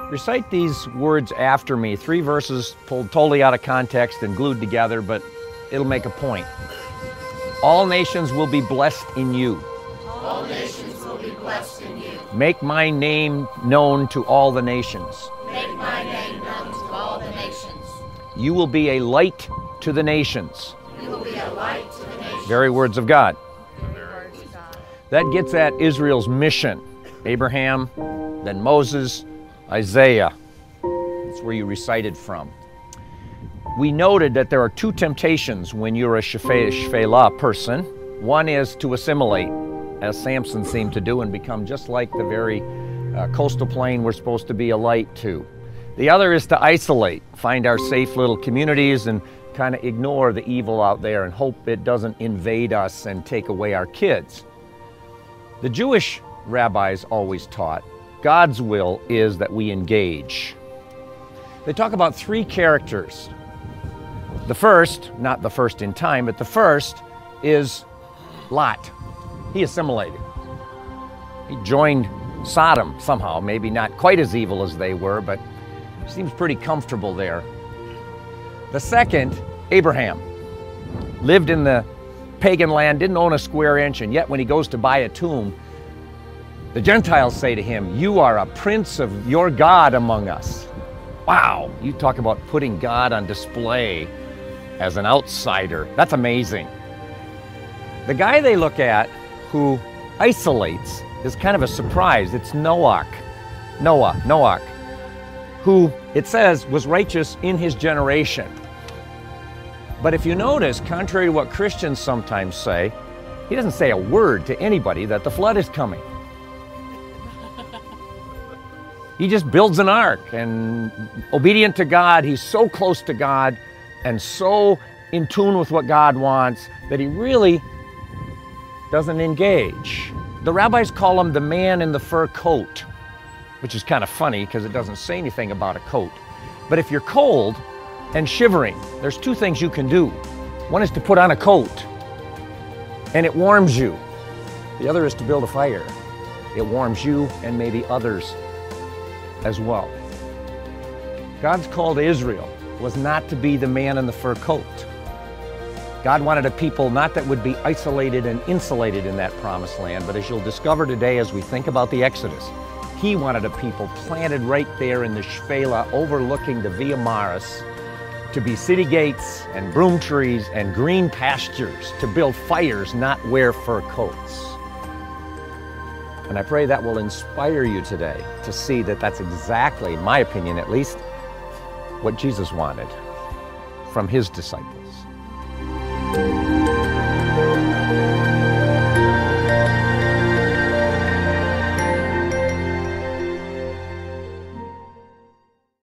Recite these words after me. 3 verses pulled totally out of context and glued together, but it'll make a point. All nations will be blessed in you. All nations will be blessed in you. Make my name known to all the nations. Make my name known to all the nations. You will be a light to the nations. You will be a light to the nations. Very words of God. That gets at Israel's mission. Abraham, then Moses, Isaiah. That's where you recited from. We noted that there are 2 temptations when you're a Shephelah person. One is to assimilate, as Samson seemed to do, and become just like the very coastal plain we're supposed to be a light to. The other is to isolate, find our safe little communities and kind of ignore the evil out there and hope it doesn't invade us and take away our kids. The Jewish rabbis always taught God's will is that we engage. They talk about 3 characters. The first, not the first in time, but the first is Lot. He assimilated. He joined Sodom somehow, maybe not quite as evil as they were, but seems pretty comfortable there. The second, Abraham, lived in the pagan land, didn't own a square inch, and yet when he goes to buy a tomb, the Gentiles say to him, "You are a prince of your God among us." Wow, you talk about putting God on display as an outsider. That's amazing. The guy they look at who isolates is kind of a surprise. It's Noah, who it says was righteous in his generation. But if you notice, contrary to what Christians sometimes say, he doesn't say a word to anybody that the flood is coming. He just builds an ark, and obedient to God, he's so close to God and so in tune with what God wants that he really doesn't engage. The rabbis call him the man in the fur coat, which is kind of funny because it doesn't say anything about a coat. But if you're cold and shivering, there's 2 things you can do. One is to put on a coat, and it warms you. The other is to build a fire. It warms you and maybe others as well. God's call to Israel was not to be the man in the fur coat. God wanted a people not that would be isolated and insulated in that promised land, but as you'll discover today as we think about the Exodus, he wanted a people planted right there in the Shephelah overlooking the Via Maris to be city gates and broom trees and green pastures, to build fires, not wear fur coats. And I pray that will inspire you today to see that that's exactly, in my opinion at least, what Jesus wanted from his disciples.